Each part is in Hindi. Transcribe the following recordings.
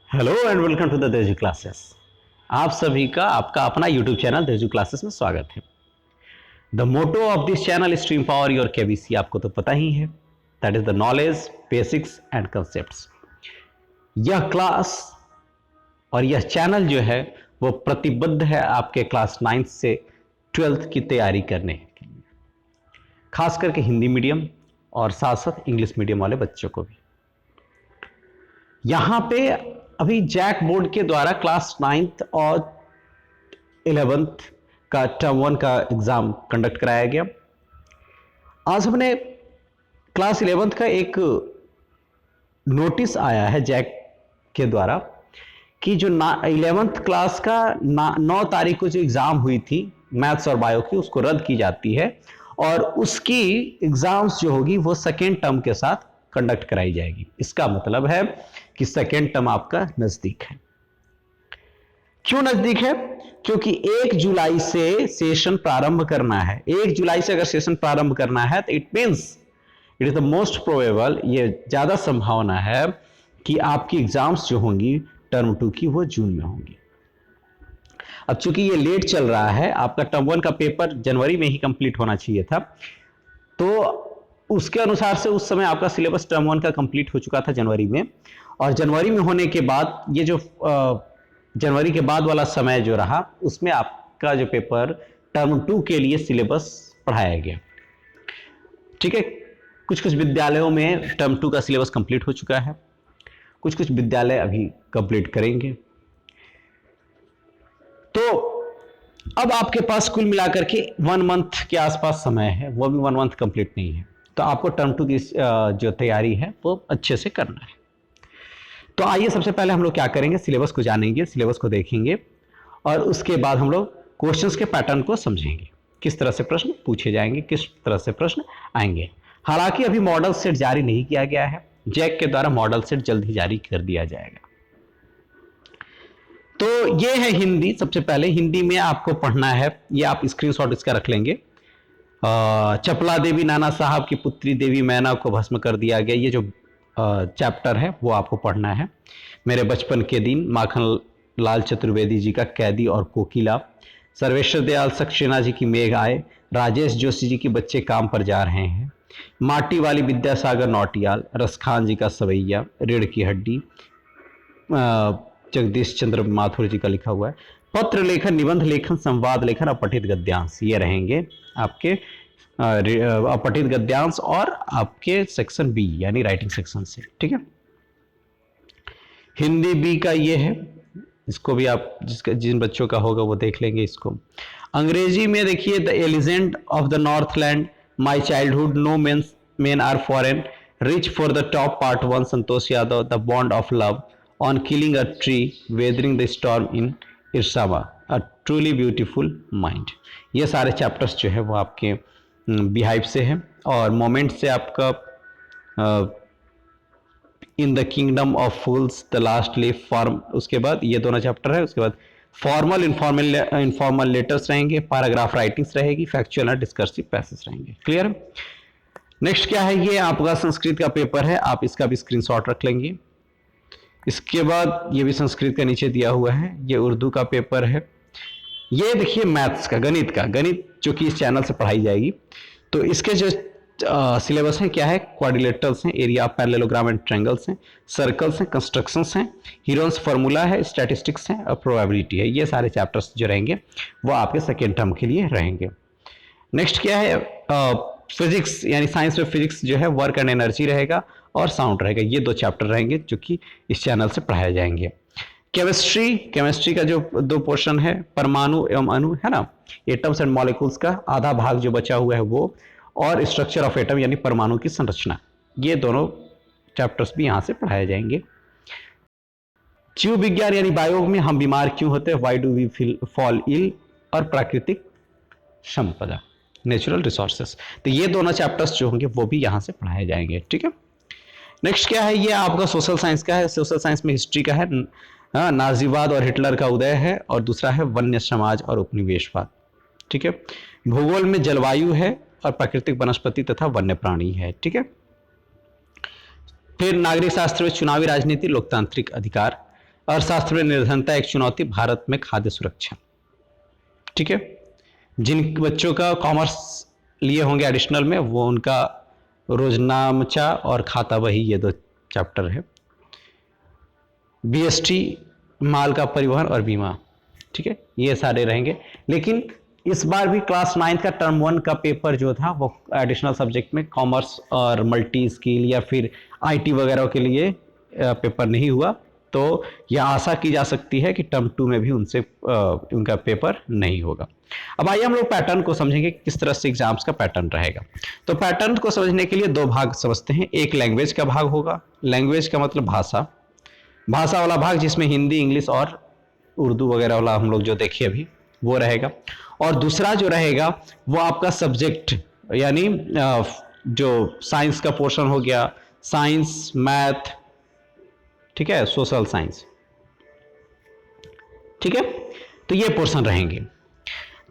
Hello and welcome to the Teju classes. आप सभी का आपका अपना यूट्यूब चैनल तेजू क्लासेस में स्वागत है। The motto of this channel is to empower your KBC. आपको तो पता ही है, that is the knowledge, basics and concepts. यह क्लास और यह चैनल जो है वो प्रतिबद्ध है आपके क्लास 9th से 12th की तैयारी करने के लिए, खास करके हिंदी मीडियम और साथ साथ इंग्लिश मीडियम वाले बच्चों को भी। यहां पे अभी जैक बोर्ड के द्वारा क्लास 9th और 11th का टर्म 1 का एग्जाम कंडक्ट कराया गया। आज हमने क्लास 11th का एक नोटिस आया है जैक के द्वारा कि जो 11th क्लास का 9 तारीख को जो एग्जाम हुई थी मैथ्स और बायो की, उसको रद्द की जाती है और उसकी एग्जाम्स जो होगी वो सेकेंड टर्म के साथ कंडक्ट कराई जाएगी। इसका मतलब है कि सेकेंड टर्म आपका नजदीक है। क्यों नजदीक है? क्योंकि 1 जुलाई से सेशन प्रारंभ करना है। 1 जुलाई से अगर सेशन प्रारंभ करना है तो it means it is the most probable, ये ज्यादा संभावना है कि आपकी एग्जाम्स जो होंगी टर्म 2 की वो जून में होंगी। अब चूंकि ये लेट चल रहा है, आपका टर्म 1 का पेपर जनवरी में ही कंप्लीट होना चाहिए था, तो उसके अनुसार से उस समय आपका सिलेबस टर्म 1 का कंप्लीट हो चुका था जनवरी में, और जनवरी में होने के बाद ये जो जनवरी के बाद वाला समय जो रहा उसमें आपका जो पेपर टर्म 2 के लिए सिलेबस पढ़ाया गया। ठीक है, कुछ कुछ विद्यालयों में टर्म 2 का सिलेबस कंप्लीट हो चुका है, कुछ कुछ विद्यालय अभी कंप्लीट करेंगे। तो अब आपके पास कुल मिलाकर के 1 मंथ के आसपास समय है, वो भी 1 मंथ कंप्लीट नहीं है, तो आपको टर्म 2 की जो तैयारी है वो अच्छे से करना है। तो आइए सबसे पहले हम लोग क्या करेंगे, सिलेबस को जानेंगे, सिलेबस को देखेंगे और उसके बाद हम लोग क्वेश्चंस के पैटर्न को समझेंगे, किस तरह से प्रश्न पूछे जाएंगे, किस तरह से प्रश्न आएंगे। हालांकि अभी मॉडल सेट जारी नहीं किया गया है, जैक के द्वारा मॉडल सेट जल्द ही जारी कर दिया जाएगा। तो ये है हिंदी। सबसे पहले हिंदी में आपको पढ़ना है, ये आप स्क्रीनशॉट इसका रख लेंगे। चपला देवी नाना साहब की पुत्री देवी मैना को भस्म कर दिया गया, ये जो चैप्टर है वो आपको पढ़ना है। मेरे बचपन के दिन, माखन लाल चतुर्वेदी जी का कैदी और कोकिला, सर्वेश्वर दयाल सक्सेना जी की मेघ आए, राजेश जोशी जी की बच्चे काम पर जा रहे हैं, माटी वाली विद्यासागर नौटियाल, रसखान जी का सवैया, रीढ़ की हड्डी, जगदीश चंद्र माथुर जी का लिखा हुआ है, पत्र लेखन, निबंध लेखन, संवाद लेखन, अपठित गद्यांश, ये रहेंगे आपके अपठित गद्यांश और आपके सेक्शन बी यानी राइटिंग सेक्शन से। ठीक है, हिंदी बी का ये है, इसको भी आप जिन बच्चों का होगा वो देख लेंगे इसको। अंग्रेजी में देखिए, the elegant of the Northland, my childhood, no men are foreign, rich for the top, part 1, Santosh Yadav, the bond of love, on killing a tree, weathering the storm in Ersama, a truly beautiful mind. ये सारे चैप्टर्स जो है वो आपके बिहाइव से है, और मोमेंट से आपका in the kingdom of fools, the last leaf, form, उसके बाद ये दोनों चैप्टर है। उसके बाद फॉर्मल इनफॉर्मल लेटर्स रहेंगे, पैराग्राफ राइटिंग्स रहेगी, फैक्चुअल और डिस्कर्सिव पैसेज रहेंगे। क्लियर? नेक्स्ट क्या है, ये आपका संस्कृत का पेपर है, आप इसका भी स्क्रीनशॉट रख लेंगे। इसके बाद ये भी संस्कृत का नीचे दिया हुआ है, ये उर्दू का पेपर है। ये देखिए मैथ्स का, गणित जो कि इस चैनल से पढ़ाई जाएगी। तो इसके जो सिलेबस है क्या है, क्वाड्रिलेटरल्स हैं, area of parallelogram and triangles हैं, सर्कल्स हैं, कंस्ट्रक्शंस हैं, हीरोन्स फार्मूला है, स्टैटिस्टिक्स है और प्रोबेबिलिटी है। ये सारे चैप्टर्स जो रहेंगे वो आपके सेकेंड टर्म के लिए रहेंगे। नेक्स्ट क्या है, फिजिक्स यानी साइंस में फिजिक्स जो है, वर्क एंड एनर्जी रहेगा और साउंड रहेगा। ये 2 चैप्टर रहेंगे जो कि इस चैनल से पढ़ाए जाएंगे। केमिस्ट्री का जो 2 पोर्शन है, परमाणु एवं अणु है ना, एटम्स एंड मॉलिक्यूल्स का आधा भाग जो बचा हुआ है वो, और स्ट्रक्चर ऑफ एटम यानी परमाणु की संरचना, ये दोनों चैप्टर्स भी यहां से पढ़ाए जाएंगे। जीव विज्ञान यानी बायो में हम बीमार क्यों होते हैं, why do we fall ill, और प्राकृतिक संपदा, नेचुरल रिसोर्सेस। तो ये दोनों चैप्टर्स जो होंगे वो भी यहां से पढ़ाए जाएंगे। ठीक है, नेक्स्ट क्या है, ये आपका सोशल साइंस का है। सोशल साइंस में हिस्ट्री का है, नाजीवाद और हिटलर का उदय है, और दूसरा है वन्य समाज और उपनिवेशवाद। ठीक है, भूगोल में जलवायु है और प्राकृतिक वनस्पति तथा वन्य प्राणी है। ठीक है, फिर नागरिक शास्त्र में चुनावी राजनीति, लोकतांत्रिक अधिकार, अर्थशास्त्र में निर्धनता एक चुनौती, भारत में खाद्य सुरक्षा। ठीक है, जिन बच्चों का कॉमर्स लिए होंगे एडिशनल में, वो उनका रोजनामचा और खाता बही, ये 2 चैप्टर है। बीएसटी माल का परिवहन और बीमा। ठीक है, ये सारे रहेंगे। लेकिन इस बार भी क्लास 9 का टर्म 1 का पेपर जो था वो एडिशनल सब्जेक्ट में कॉमर्स और मल्टी स्किल या फिर आईटी वगैरह के लिए पेपर नहीं हुआ, तो यह आशा की जा सकती है कि टर्म 2 में भी उनसे उनका पेपर नहीं होगा। अब आइए हम लोग पैटर्न को समझेंगे, किस तरह से एग्जाम्स का पैटर्न रहेगा। तो पैटर्न को समझने के लिए 2 भाग समझते हैं। एक लैंग्वेज का भाग होगा, लैंग्वेज का मतलब भाषा, भाषा वाला भाग जिसमें हिंदी, इंग्लिश और उर्दू वगैरह वाला हम लोग जो देखिए अभी वो रहेगा। और दूसरा जो रहेगा वो आपका सब्जेक्ट, यानी जो साइंस का पोर्शन हो गया, साइंस, मैथ, ठीक है, सोशल साइंस। ठीक है, तो ये पोर्शन रहेंगे।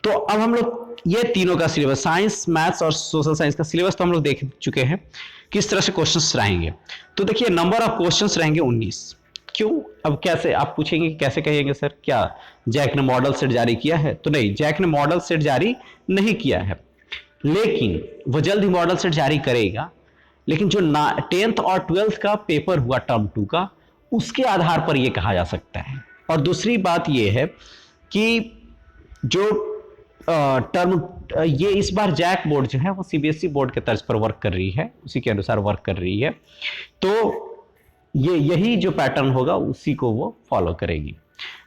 तो अब हम लोग ये तीनों का सिलेबस, साइंस, मैथ्स और सोशल साइंस का सिलेबस तो हम लोग देख चुके हैं, किस तरह से क्वेश्चंस रहेंगे। तो देखिए नंबर ऑफ क्वेश्चंस रहेंगे 19। क्यों? अब कैसे आप पूछेंगे कि कैसे कहेंगे सर, क्या जैक ने मॉडल सेट जारी किया है? तो नहीं, जैक ने मॉडल सेट जारी नहीं किया है, लेकिन वो जल्द ही मॉडल सेट जारी करेगा। लेकिन जो 10th और 12th का पेपर हुआ टर्म 2 का, उसके आधार पर यह कहा जा सकता है। और दूसरी बात यह है कि जो ये इस बार जैक बोर्ड जो है वो सीबीएसई बोर्ड के तर्ज पर वर्क कर रही है, उसी के अनुसार वर्क कर रही है। तो यही जो पैटर्न होगा उसी को वो फॉलो करेगी।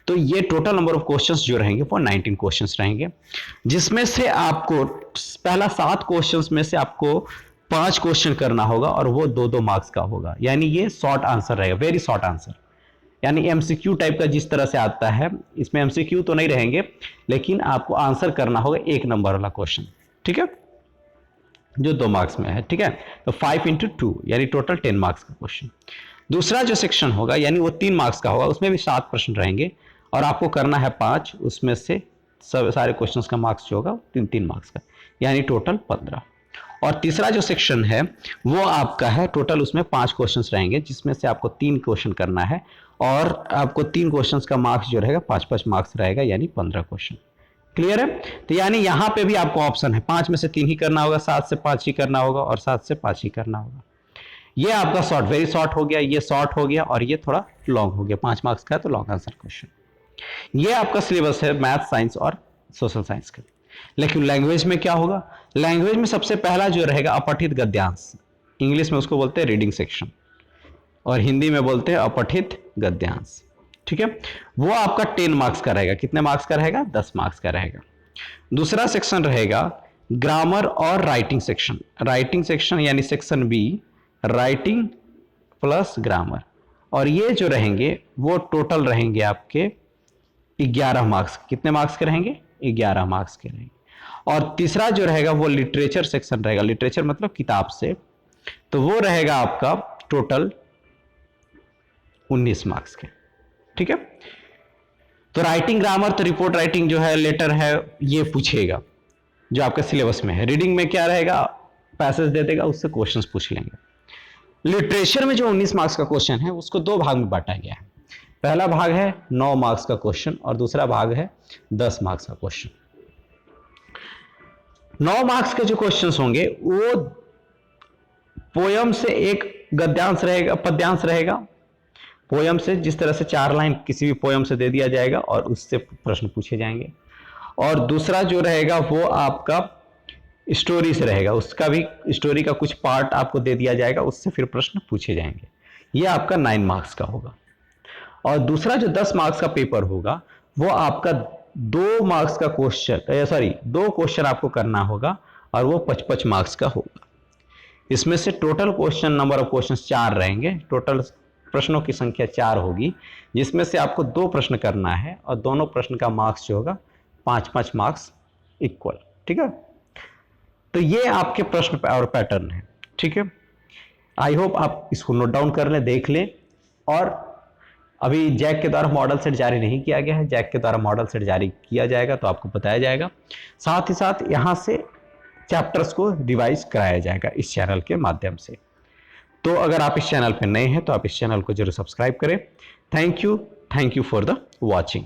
तो ये टोटल नंबर ऑफ क्वेश्चंस जो रहेंगे वो 19 क्वेश्चंस रहेंगे, जिसमें से आपको पहला 7 क्वेश्चंस में से आपको 5 क्वेश्चन करना होगा और वो 2-2 मार्क्स का होगा। यानी ये शॉर्ट आंसर रहेगा, वेरी शॉर्ट आंसर, यानी एमसीक्यू टाइप का जिस तरह से आता है। इसमें एमसीक्यू तो नहीं रहेंगे, लेकिन आपको आंसर करना होगा 1 नंबर वाला क्वेश्चन। ठीक है, जो 2 मार्क्स में है। ठीक है, तो 5 × 2 यानी टोटल 10 मार्क्स का क्वेश्चन। दूसरा जो सेक्शन होगा यानी वो 3 मार्क्स का होगा, उसमें भी 7 प्रश्न रहेंगे और आपको करना है 5, उसमें से सारे क्वेश्चंस का मार्क्स जो होगा 3-3 मार्क्स का, यानी टोटल 15। और तीसरा जो सेक्शन है वो आपका है, टोटल उसमें 5 क्वेश्चंस रहेंगे, जिसमें से आपको 3 क्वेश्चन करना है और आपको 3 क्वेश्चंस का मार्क्स जो रहेगा 5-5 मार्क्स रहेगा, यानी 15 क्वेश्चन। क्लियर है? तो यानी यहां पे भी आपको ऑप्शन है, 5 में से 3 ही करना होगा, 7 से 5 ही करना होगा और 7 से 5 ही करना होगा। ये आपका शॉर्ट, वेरी शॉर्ट हो गया, ये शॉर्ट हो गया और ये थोड़ा लॉन्ग हो गया। 5 मार्क्स का है तो लॉन्ग आंसर क्वेश्चन। ये आपका सिलेबस है मैथ, साइंस और सोशल साइंस का। लेकिन लैंग्वेज में क्या होगा? लैंग्वेज में सबसे पहला जो रहेगा अपठित गद्यांश, इंग्लिश में उसको बोलते हैं रीडिंग सेक्शन और हिंदी में बोलते हैं अपठित गद्यांश। ठीक है, वो आपका 10 मार्क्स का रहेगा। कितने मार्क्स का रहेगा? 10 मार्क्स का रहेगा। दूसरा सेक्शन रहेगा ग्रामर और राइटिंग सेक्शन। राइटिंग सेक्शन यानी section B, writing plus grammar, और ये जो रहेंगे वो टोटल रहेंगे आपके 11 मार्क्स। कितने मार्क्स के रहेंगे? 11 मार्क्स के रहेंगे। और तीसरा जो रहेगा वो लिटरेचर सेक्शन रहेगा, लिटरेचर मतलब किताब से, तो वो रहेगा आपका टोटल 19 मार्क्स के। ठीक है, तो राइटिंग, ग्रामर तो रिपोर्ट राइटिंग जो है, लेटर है, ये पूछेगा जो आपके सिलेबस में है। रीडिंग में क्या रहेगा? पैसेज दे देगा, उससे क्वेश्चंस पूछ लेंगे। लिटरेचर में जो 19 मार्क्स का क्वेश्चन है उसको 2 भाग में बांटा गया है। पहला भाग है 9 मार्क्स का क्वेश्चन और दूसरा भाग है 10 मार्क्स का क्वेश्चन। 9 मार्क्स के जो क्वेश्चंस होंगे वो पोयम से एक गद्यांश रहेगा, पद्यांश रहेगा। पोयम से जिस तरह से 4 लाइन किसी भी पोयम से दे दिया जाएगा और उससे प्रश्न पूछे जाएंगे। और दूसरा जो रहेगा वो आपका स्टोरी से रहेगा, उसका भी स्टोरी का कुछ पार्ट आपको दे दिया जाएगा, उससे फिर प्रश्न पूछे जाएंगे। ये आपका 9 मार्क्स का होगा। और दूसरा जो 10 मार्क्स का पेपर होगा वो आपका 2 मार्क्स का क्वेश्चन, सॉरी 2 क्वेश्चन आपको करना होगा और वो 55 मार्क्स का होगा। इसमें से total question number of question 4 रहेंगे, टोटल प्रश्नों की संख्या 4 होगी, जिसमें से आपको 2 प्रश्न करना है और दोनों प्रश्न का मार्क्स जो होगा 5-5 मार्क्स इक्वल। ठीक है, तो ये आपके प्रश्न और पैटर्न है। ठीक है, आई होप आप इसको नोट डाउन कर लें, देख लें। और अभी जैक के द्वारा मॉडल सेट जारी नहीं किया गया है, जैक के द्वारा मॉडल सेट जारी किया जाएगा तो आपको बताया जाएगा। साथ ही साथ यहाँ से चैप्टर्स को रिवाइज कराया जाएगा इस चैनल के माध्यम से। तो अगर आप इस चैनल पर नए हैं तो आप इस चैनल को जरूर सब्सक्राइब करें। Thank you. Thank you for the watching.